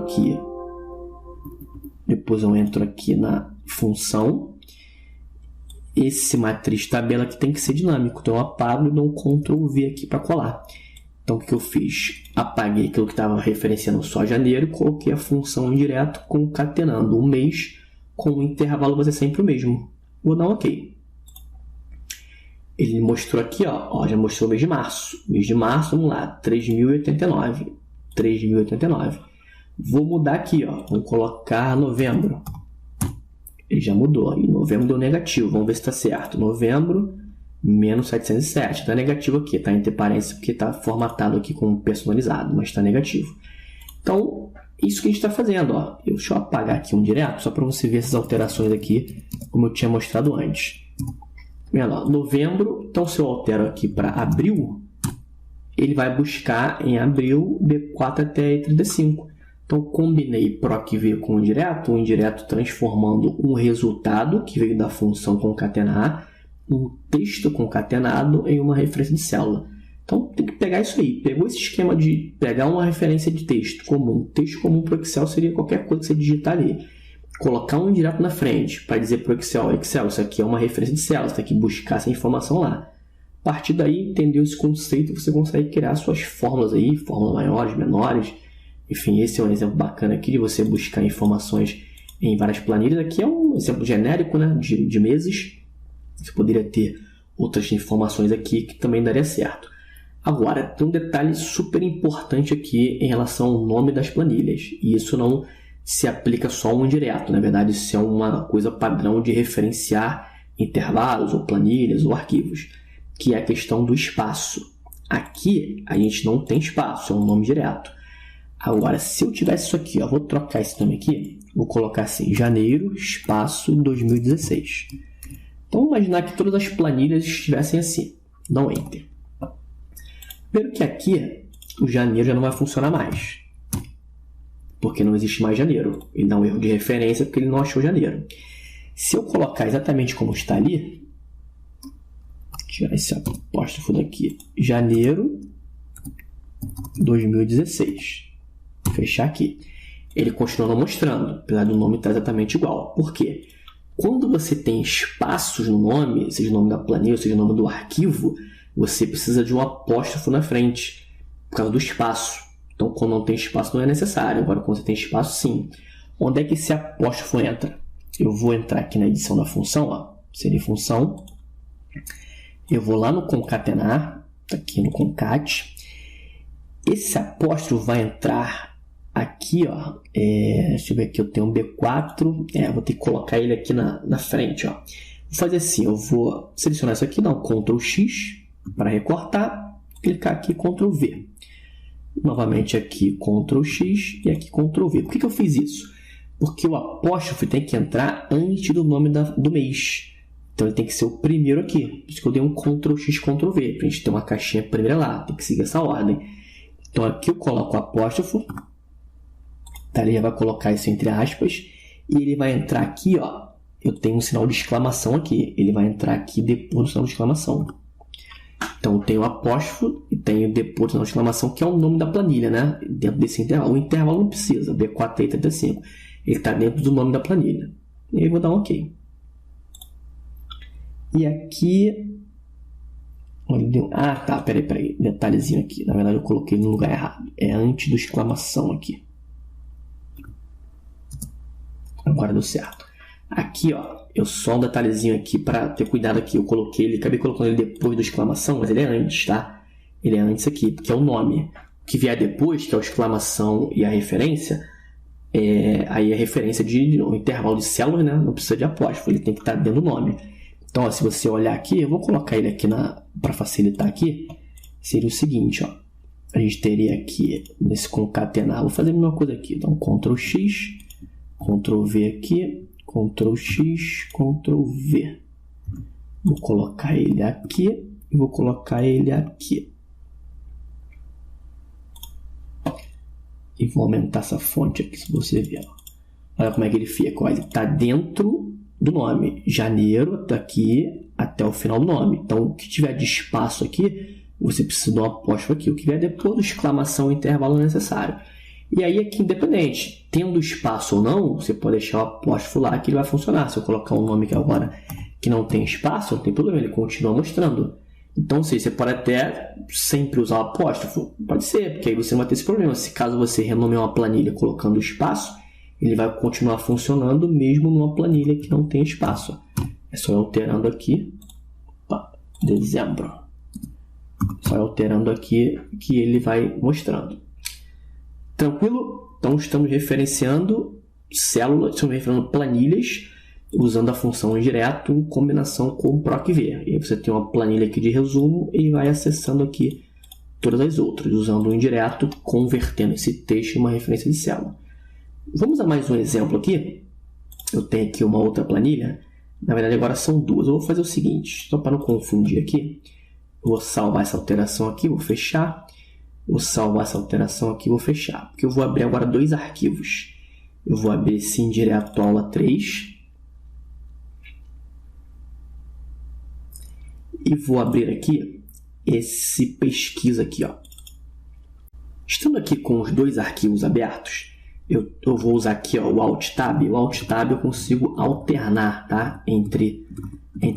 aqui na função. Esse matriz tabela aqui tem que ser dinâmico, então eu apago e dou um Ctrl V aqui para colar. Então, o que eu fiz? Apaguei aquilo que estava referenciando só janeiro e coloquei a função indireto concatenando um mês com o intervalo vai ser sempre o mesmo. Vou dar um OK. Ele mostrou aqui, ó, já mostrou o mês de março. Mês de março, vamos lá, 3.089. 3.089. Vou mudar aqui, ó, vamos colocar novembro. Ele já mudou, e novembro deu negativo, vamos ver se está certo. Novembro, menos 707, está negativo aqui, está entre parênteses porque está formatado aqui como personalizado, mas está negativo. Então, isso que a gente está fazendo, ó. Deixa eu apagar aqui um direto, só para você ver essas alterações aqui, como eu tinha mostrado antes. Vendo, ó, novembro, então se eu altero aqui para abril, ele vai buscar em abril B4 até 35. Então, combinei PROC-V com o indireto transformando um resultado que veio da função concatenar, um texto concatenado em uma referência de célula. Então, tem que pegar isso aí. Pegou esse esquema de pegar uma referência de texto comum. Texto comum para o Excel seria qualquer coisa que você digitar ali. Colocar um indireto na frente para dizer para o Excel, isso aqui é uma referência de célula, você tem que buscar essa informação lá. A partir daí, entendeu esse conceito, você consegue criar suas fórmulas aí, fórmulas maiores, menores. Enfim, esse é um exemplo bacana aqui de você buscar informações em várias planilhas. Aqui é um exemplo genérico, né, de meses. Você poderia ter outras informações aqui que também daria certo. Agora, tem um detalhe super importante aqui em relação ao nome das planilhas. E isso não se aplica só ao indireto. Na verdade, isso é uma coisa padrão de referenciar intervalos, ou planilhas, ou arquivos, que é a questão do espaço. Aqui, a gente não tem espaço, é um nome direto. Agora, se eu tivesse isso aqui, vou trocar esse nome aqui, vou colocar assim, janeiro, espaço, 2016. Então, vamos imaginar que todas as planilhas estivessem assim. Dá um Enter. Primeiro que aqui, o janeiro já não vai funcionar mais. Porque não existe mais janeiro. Ele dá um erro de referência porque ele não achou janeiro. Se eu colocar exatamente como está ali, tirar esse apóstrofo daqui, janeiro 2016. Fechar aqui. Ele continua não mostrando, apesar do nome estar exatamente igual. Por quê? Quando você tem espaços no nome, seja o nome da planilha, seja o nome do arquivo, você precisa de um apóstrofo na frente, por causa do espaço. Então, quando não tem espaço, não é necessário. Agora, quando você tem espaço, sim. Onde é que esse apóstrofo entra? Eu vou entrar aqui na edição da função, seria função. Eu vou lá no concatenar, aqui no concat. Esse apóstrofo vai entrar aqui, deixa eu ver aqui, eu tenho um B4, vou ter que colocar ele aqui na frente, Vou fazer assim, eu vou selecionar isso aqui, dar um Ctrl X para recortar, clicar aqui, Ctrl V. Novamente aqui, Ctrl X e aqui, Ctrl V. Por que eu fiz isso? Porque o apóstrofo tem que entrar antes do nome do mês. Então, ele tem que ser o primeiro aqui. Por isso que eu dei um Ctrl X, Ctrl V, para a gente ter uma caixinha primeira lá. Tem que seguir essa ordem. Então, aqui eu coloco o apóstrofo. Tá, ele já vai colocar isso entre aspas. E ele vai entrar aqui, eu tenho um sinal de exclamação aqui. Ele vai entrar aqui depois do sinal de exclamação. Então, eu tenho o apóstrofo e tenho depois do sinal de exclamação, que é o nome da planilha, né? Dentro desse intervalo. O intervalo não precisa, B4E35. Ele está dentro do nome da planilha. E aí, vou dar um OK. E aqui... tá, peraí. Detalhezinho aqui. Na verdade, eu coloquei no lugar errado. É antes do exclamação aqui. Agora deu certo. Aqui, eu só um detalhezinho aqui para ter cuidado aqui. Eu coloquei ele, acabei colocando ele depois do exclamação, mas ele é antes, tá? Ele é antes aqui, porque é o nome. O que vier depois, que é o exclamação e a referência, aí a referência de um intervalo de células, né? Não precisa de apóstrofo, ele tem que estar dentro do nome. Então, se você olhar aqui, eu vou colocar ele aqui para facilitar aqui, seria o seguinte, a gente teria aqui nesse concatenar, vou fazer a mesma coisa aqui, então Ctrl X, Ctrl V aqui, Ctrl X, Ctrl V. Vou colocar ele aqui e vou colocar ele aqui. E vou aumentar essa fonte aqui, se você ver. Olha como é que ele fica. Ele está dentro do nome. Janeiro, daqui até o final do nome. Então, o que tiver de espaço aqui, você precisa de um apóstrofo aqui. O que vier depois do exclamação, intervalo necessário. E aí, aqui, independente, tendo espaço ou não, você pode deixar o apóstrofo lá que ele vai funcionar. Se eu colocar um nome aqui agora que não tem espaço, não tem problema, ele continua mostrando. Então, você pode até sempre usar o apóstrofo. Pode ser, porque aí você não vai ter esse problema. Se caso você renomear uma planilha colocando espaço, ele vai continuar funcionando mesmo numa planilha que não tem espaço. É só ir alterando aqui. Dezembro. Só ir alterando aqui que ele vai mostrando. Tranquilo? Então, estamos referenciando células, estamos referenciando planilhas usando a função indireto em combinação com o PROC-V. E aí você tem uma planilha aqui de resumo e vai acessando aqui todas as outras, usando o indireto, convertendo esse texto em uma referência de célula. Vamos a mais um exemplo aqui. Eu tenho aqui uma outra planilha. Na verdade, agora são duas. Eu vou fazer o seguinte, só para não confundir aqui. Eu vou salvar essa alteração aqui, vou fechar. Vou salvar essa alteração aqui, vou fechar. Porque eu vou abrir agora dois arquivos. Eu vou abrir esse indireto aula 3. E vou abrir aqui esse pesquisa aqui, Estando aqui com os dois arquivos abertos, eu vou usar aqui o Alt Tab. O Alt Tab eu consigo alternar, tá? entre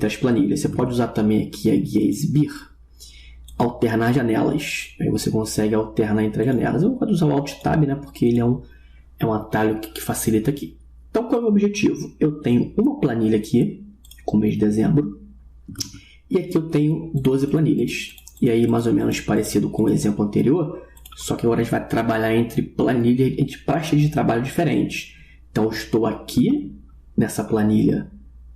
as planilhas. Você pode usar também aqui a guia Sbir, alternar janelas. Aí você consegue alternar entre as janelas. Eu vou usar o Alt Tab, né? Porque ele é um atalho que facilita aqui. Então, qual é o meu objetivo? Eu tenho uma planilha aqui, com o mês de dezembro, E aqui eu tenho 12 planilhas. E aí, mais ou menos parecido com o exemplo anterior, só que agora a gente vai trabalhar entre planilhas, entre pastas de trabalho diferentes. Então, eu estou aqui nessa planilha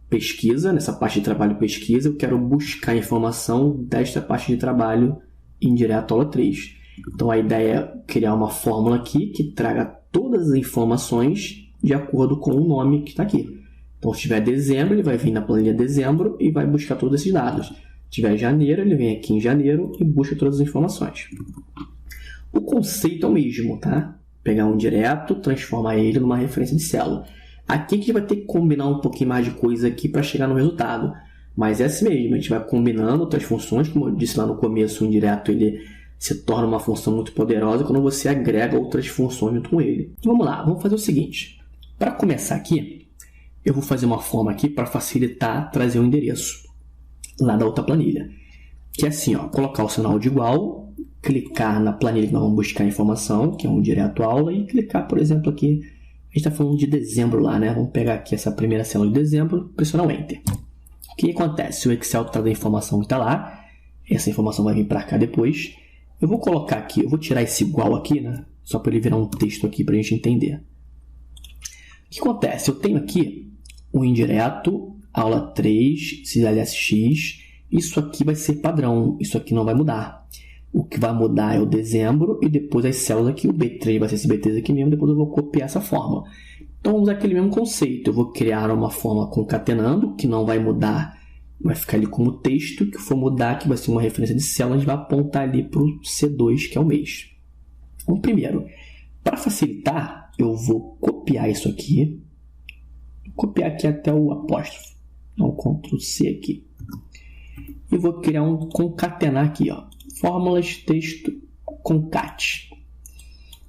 pesquisa, nessa pasta de trabalho pesquisa, eu quero buscar informação desta pasta de trabalho em direto aula 3. Então, a ideia é criar uma fórmula aqui que traga todas as informações de acordo com o nome que está aqui. Então, se tiver dezembro, ele vai vir na planilha dezembro e vai buscar todos esses dados. Se tiver janeiro, ele vem aqui em janeiro e busca todas as informações. O conceito é o mesmo, tá? Pegar um direto, transformar ele numa referência de célula. Aqui a gente vai ter que combinar um pouquinho mais de coisa aqui para chegar no resultado. Mas é assim mesmo, a gente vai combinando outras funções, como eu disse lá no começo, o indireto ele se torna uma função muito poderosa quando você agrega outras funções junto com ele. Então, vamos lá, vamos fazer o seguinte. Para começar aqui, eu vou fazer uma forma aqui para facilitar trazer o endereço lá da outra planilha. Que é assim, ó, colocar o sinal de igual, clicar na planilha que nós vamos buscar a informação, que é um direto aula, e clicar, por exemplo, aqui, a gente está falando de dezembro lá, né? Vamos pegar aqui essa primeira célula de dezembro, pressionar o Enter. O que acontece? O Excel traz a informação que está lá, essa informação vai vir para cá depois. Eu vou colocar aqui, eu vou tirar esse igual aqui, né? Só para ele virar um texto aqui para a gente entender. O que acontece? Eu tenho aqui o indireto, aula 3, LSX, isso aqui vai ser padrão, isso aqui não vai mudar. O que vai mudar é o dezembro e depois as células aqui, o B3 vai ser esse B3 aqui mesmo, depois eu vou copiar essa forma. Então, vamos usar aquele mesmo conceito, eu vou criar uma forma concatenando, que não vai mudar, vai ficar ali como texto, que for mudar, que vai ser uma referência de célula, a gente vai apontar ali para o C2, que é o mês. Então, primeiro, para facilitar, eu vou copiar isso aqui, copiar aqui até o apóstrofo, então Ctrl C aqui. E vou criar um concatenar aqui, ó. Fórmulas, texto, concat.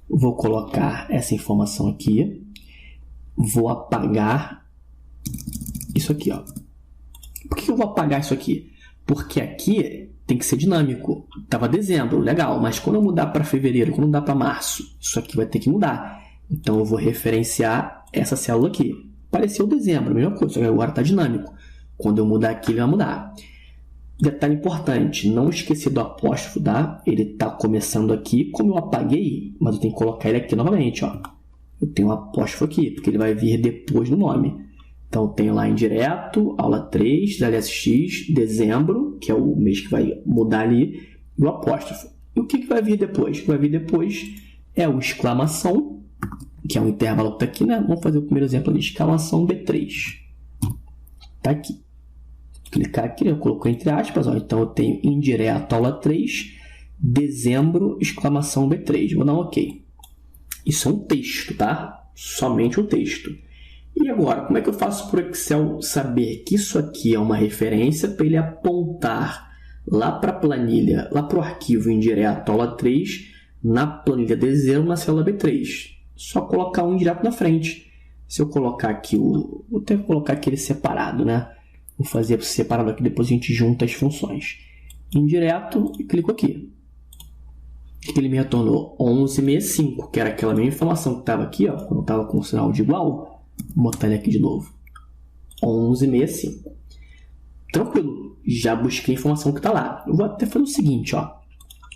Vou colocar essa informação aqui. Vou apagar isso aqui, ó. Por que eu vou apagar isso aqui? Porque aqui tem que ser dinâmico. Estava dezembro, legal, mas quando eu mudar para fevereiro, quando eu mudar para março, isso aqui vai ter que mudar. Então, eu vou referenciar essa célula aqui. Apareceu dezembro, a mesma coisa, só que agora está dinâmico. Quando eu mudar aqui, ele vai mudar. Detalhe importante, não esquecer do apóstrofo, tá? Ele está começando aqui, como eu apaguei, mas eu tenho que colocar ele aqui novamente, ó. Eu tenho um apóstrofo aqui, porque ele vai vir depois do nome. Então, eu tenho lá indireto, aula 3, LSX, dezembro, que é o mês que vai mudar ali, e o apóstrofo. E o que vai vir depois? O que vai vir depois é o exclamação, que é um intervalo que está aqui, né? Vamos fazer o primeiro exemplo ali, exclamação B3. Está aqui. Clicar aqui, eu coloco entre aspas, ó, então eu tenho indireto aula 3, dezembro, exclamação B3. Vou dar um OK. Isso é um texto, tá? Somente um texto. E agora, como é que eu faço para o Excel saber que isso aqui é uma referência para ele apontar lá para a planilha, lá para o arquivo indireto aula 3, na planilha dezembro, na célula B3? Só colocar um indireto na frente. Se eu colocar aqui vou ter que colocar aquele separado, né? Vou fazer separado aqui, depois a gente junta as funções. Indireto, e clico aqui. Ele me retornou 1165, que era aquela mesma informação que estava aqui, ó, quando eu estava com o sinal de igual. Vou botar ele aqui de novo. 1165. Tranquilo, já busquei a informação que está lá. Eu vou até fazer o seguinte, ó.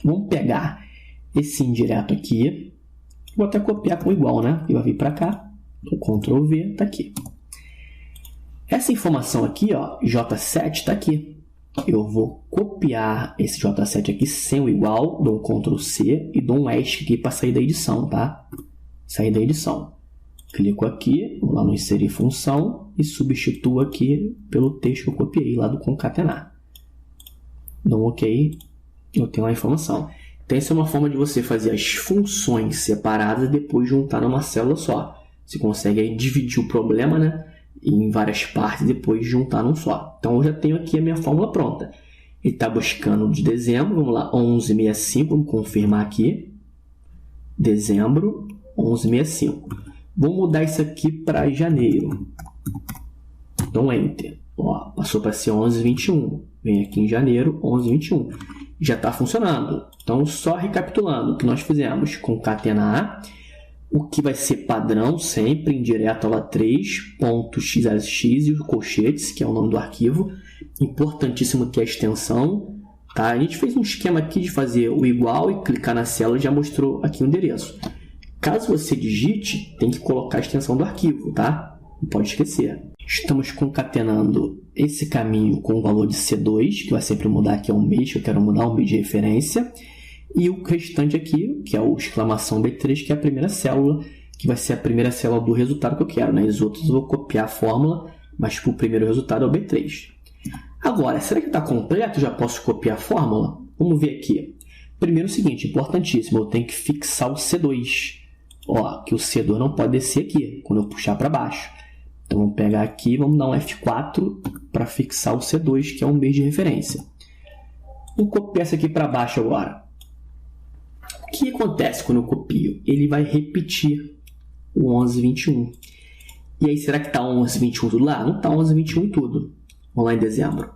Vamos pegar esse indireto aqui. Vou até copiar com igual, né? Ele vai vir para cá. O Ctrl V está aqui. Essa informação aqui, ó, J7 está aqui. Eu vou copiar esse J7 aqui sem o igual, dou um Ctrl C e dou um ESC aqui para sair da edição, tá? Sair da edição. Clico aqui, vou lá no inserir função e substituo aqui pelo texto que eu copiei lá do concatenar. Dou um OK, eu tenho a informação. Então, essa é uma forma de você fazer as funções separadas e depois juntar numa célula só. Você consegue aí dividir o problema, né, em várias partes e depois juntar num só. Então, eu já tenho aqui a minha fórmula pronta. Ele está buscando de dezembro, vamos lá, 1165, vamos confirmar aqui. Dezembro, 1165. Vou mudar isso aqui para janeiro. Então, Enter. Ó, passou para ser 1121. Vem aqui em janeiro, 1121. Já está funcionando. Então, só recapitulando o que nós fizemos. Concatenar o que vai ser padrão sempre, indireto aula 3, ponto .xlsx e o colchetes, que é o nome do arquivo. importantíssimo que é a extensão. Tá? A gente fez um esquema aqui de fazer o igual e clicar na célula e já mostrou aqui o endereço. Caso você digite, tem que colocar a extensão do arquivo, tá? Não pode esquecer. Estamos concatenando esse caminho com o valor de C2, que vai sempre mudar aqui, é um mês, que eu quero mudar um mês de referência. E o restante aqui, que é o exclamação B3, que é a primeira célula, que vai ser a primeira célula do resultado que eu quero, né? Os outros eu vou copiar a fórmula, mas o primeiro resultado é o B3. Agora, será que está completo? Já posso copiar a fórmula? Vamos ver aqui. Primeiro o seguinte, importantíssimo, eu tenho que fixar o C2. Ó, que o C2 não pode descer aqui, quando eu puxar para baixo. Então, vamos pegar aqui, vamos dar um F4 para fixar o C2, que é um mês de referência. Vou copiar isso aqui para baixo agora. O que acontece quando eu copio? Ele vai repetir o 11,21. E aí, será que está 11,21 tudo lá? Não está 11,21 em tudo. Vamos lá em dezembro.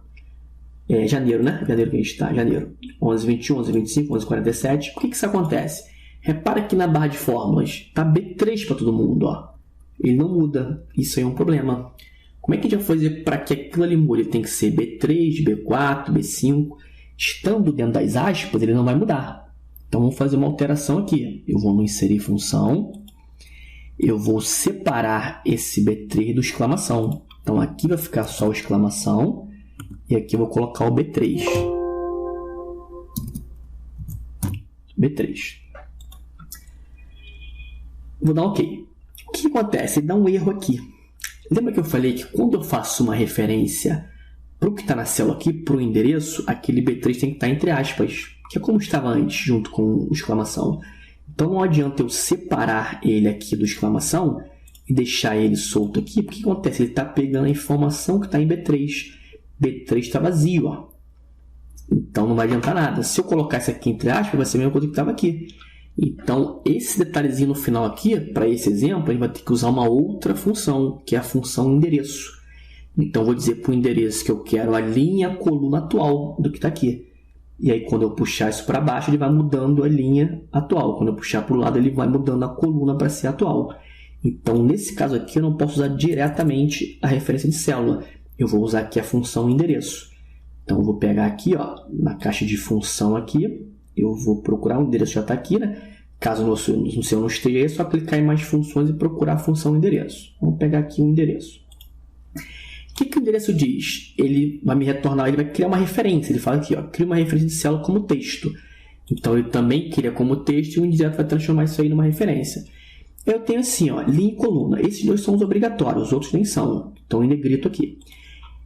É janeiro, né? Janeiro que a gente está, janeiro. 11,21, 11,25, 11,47. Por que isso acontece? Repara que na barra de fórmulas está B3 para todo mundo, ó. Ele não muda. Isso aí é um problema. Como é que a gente vai fazer para que aquilo ali mude? Ele tem que ser B3, B4, B5. Estando dentro das aspas, ele não vai mudar. Então, vamos fazer uma alteração aqui. Eu vou no inserir função. Eu vou separar esse B3 do exclamação. Então, aqui vai ficar só o exclamação. E aqui eu vou colocar o B3. B3. Vou dar um OK. O que acontece? Ele dá um erro aqui. Lembra que eu falei que quando eu faço uma referência para o que está na célula aqui, para o endereço, aquele B3 tem que estar entre aspas, que é como estava antes, junto com o exclamação. Então, não adianta eu separar ele aqui do exclamação e deixar ele solto aqui, porque o que acontece? Ele está pegando a informação que está em B3. B3 está vazio, ó. Então, não vai adiantar nada. Se eu colocar isso aqui entre aspas, vai ser a mesma coisa que estava aqui. Então, esse detalhezinho no final aqui, para esse exemplo, a gente vai ter que usar uma outra função, que é a função endereço. Então, eu vou dizer para o endereço que eu quero a linha, a coluna atual do que está aqui. E aí, quando eu puxar isso para baixo, ele vai mudando a linha atual. Quando eu puxar para o lado, ele vai mudando a coluna para ser atual. Então, nesse caso aqui, eu não posso usar diretamente a referência de célula. Eu vou usar aqui a função endereço. Então, eu vou pegar aqui, ó, na caixa de função aqui, eu vou procurar, o endereço já está aqui, né? Caso no seu não esteja aí, é só clicar em mais funções e procurar a função endereço. Vamos pegar aqui o endereço. O que o endereço diz? Ele vai me retornar, ele vai criar uma referência. Ele fala aqui, ó, cria uma referência de célula como texto. Então, ele também cria como texto e o indireto vai transformar isso aí numa referência. Eu tenho assim, ó, linha e coluna. Esses dois são os obrigatórios, os outros nem são. Estão em negrito aqui.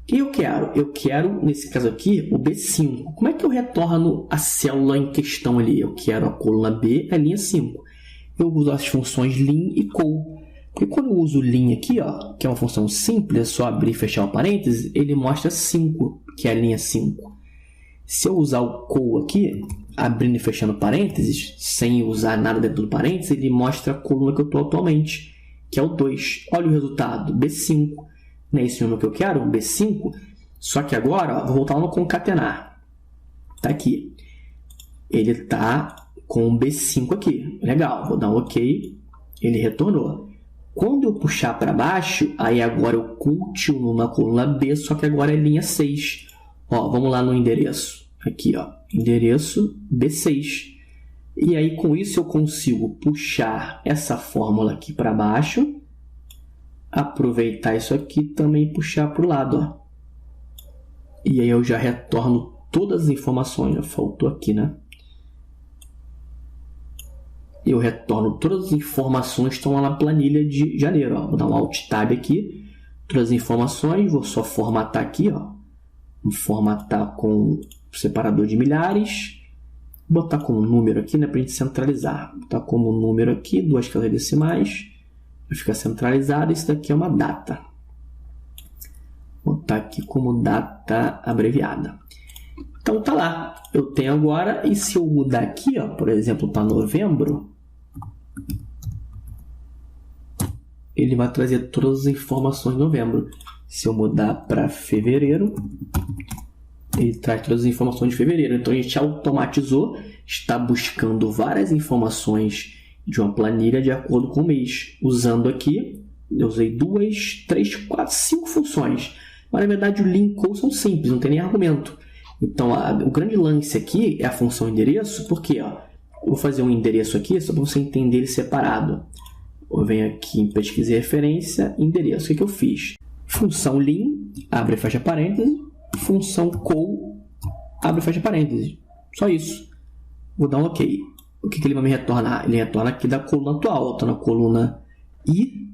O que eu quero? Eu quero, nesse caso aqui, o B5. Como é que eu retorno a célula em questão ali? Eu quero a coluna B, a linha 5. Eu uso as funções lim e col. Porque quando eu uso lim aqui, ó, que é uma função simples, é só abrir e fechar o parênteses, ele mostra 5, que é a linha 5. Se eu usar o col aqui, abrindo e fechando parênteses, sem usar nada dentro do parênteses, ele mostra a coluna que eu estou atualmente, que é o 2. Olha o resultado, B5. Não é esse número que eu quero, um B5? Só que agora, ó, vou voltar lá no concatenar. Está aqui. Ele está com um B5 aqui. Legal, vou dar um OK. Ele retornou. Quando eu puxar para baixo, aí agora eu continuo na coluna B, só que agora é linha 6. Ó, vamos lá no endereço. Aqui, ó, endereço B6. E aí, com isso, eu consigo puxar essa fórmula aqui para baixo, aproveitar isso aqui também e puxar para o lado, ó. E aí eu já retorno todas as informações. Já faltou aqui, né? Eu retorno todas as informações que estão lá na planilha de janeiro, ó. Vou dar um Alt Tab aqui. Todas as informações. Vou só formatar aqui, ó. Vou formatar com separador de milhares. Vou botar como número aqui, né? Para a gente centralizar. Vou botar como número aqui, 2 casas decimais. Vai ficar centralizado. Isso daqui é uma data. Vou botar aqui como data abreviada. Então tá lá. Eu tenho agora. E se eu mudar aqui, ó, por exemplo, para novembro, ele vai trazer todas as informações de novembro. Se eu mudar para fevereiro, ele traz todas as informações de fevereiro. Então a gente automatizou, está buscando várias informações de uma planilha de acordo com o mês. Usando aqui, eu usei 2, 3, 4, 5 funções. Mas, na verdade, o lim e col são simples, não tem nem argumento. Então, o grande lance aqui é a função endereço, porque ó, eu vou fazer um endereço aqui só para você entender ele separado. Eu venho aqui em pesquisa e referência, endereço. O que eu fiz? Função lim, abre e fecha parênteses. Função col, abre e fecha parênteses. Só isso. Vou dar um OK. O que ele vai me retornar? Ele retorna aqui da coluna atual. Eu estou na coluna I,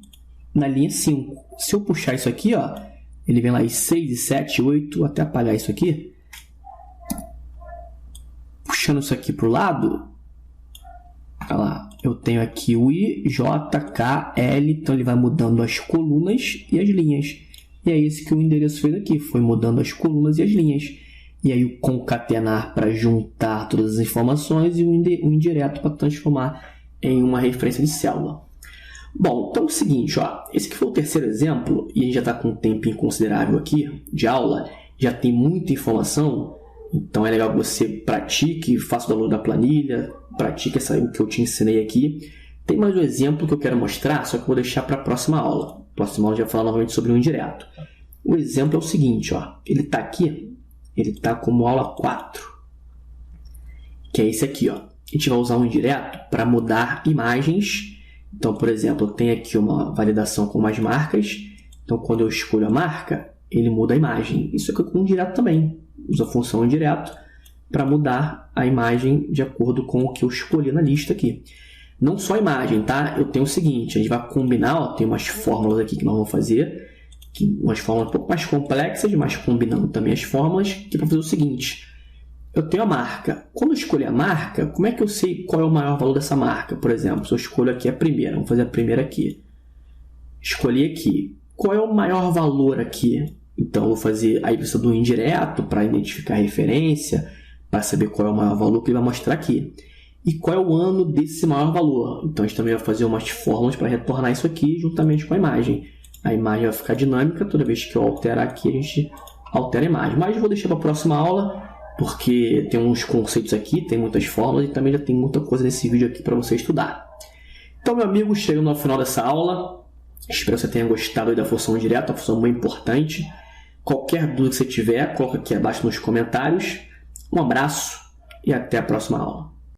na linha 5. Se eu puxar isso aqui, ó, ele vem lá em 6, e 7, 8, até apagar isso aqui. Puxando isso aqui para o lado, olha lá, eu tenho aqui o I, J, K, L, então ele vai mudando as colunas e as linhas. E é isso que o endereço fez aqui, foi mudando as colunas e as linhas. E aí o concatenar para juntar todas as informações e o indireto para transformar em uma referência de célula. Bom, então é o seguinte, ó, esse aqui foi o terceiro exemplo, e a gente já está com um tempinho considerável aqui de aula, já tem muita informação. Então é legal que você pratique, faça o download da planilha, pratique o que eu te ensinei aqui. Tem mais um exemplo que eu quero mostrar, só que eu vou deixar para a próxima aula. A próxima aula eu já vou falar novamente sobre o indireto. O exemplo é o seguinte, ó, ele está aqui, ele está como aula 4, que é esse aqui. Ó. A gente vai usar o indireto para mudar imagens. Então, por exemplo, eu tenho aqui uma validação com umas marcas. Então, quando eu escolho a marca, ele muda a imagem. Isso aqui com o indireto também. Usa a função indireto para mudar a imagem de acordo com o que eu escolhi na lista aqui. Não só a imagem, tá? Eu tenho o seguinte, a gente vai combinar, ó, tem umas fórmulas aqui que nós vamos fazer, umas fórmulas um pouco mais complexas, mas combinando também as fórmulas, que é para fazer o seguinte. Eu tenho a marca. Quando eu escolher a marca, como é que eu sei qual é o maior valor dessa marca? Por exemplo, se eu escolho aqui a primeira, vamos fazer a primeira aqui. Escolhi aqui. Qual é o maior valor aqui? Então, eu vou fazer a precisa do indireto para identificar a referência, para saber qual é o maior valor que ele vai mostrar aqui. E qual é o ano desse maior valor? Então, a gente também vai fazer umas fórmulas para retornar isso aqui juntamente com a imagem. A imagem vai ficar dinâmica, toda vez que eu alterar aqui, a gente altera a imagem. Mas eu vou deixar para a próxima aula, porque tem uns conceitos aqui, tem muitas fórmulas e também já tem muita coisa nesse vídeo aqui para você estudar. Então, meu amigo, chegando ao final dessa aula, espero que você tenha gostado da função indireta, uma função muito importante. Qualquer dúvida que você tiver, coloca aqui abaixo nos comentários. Um abraço e até a próxima aula.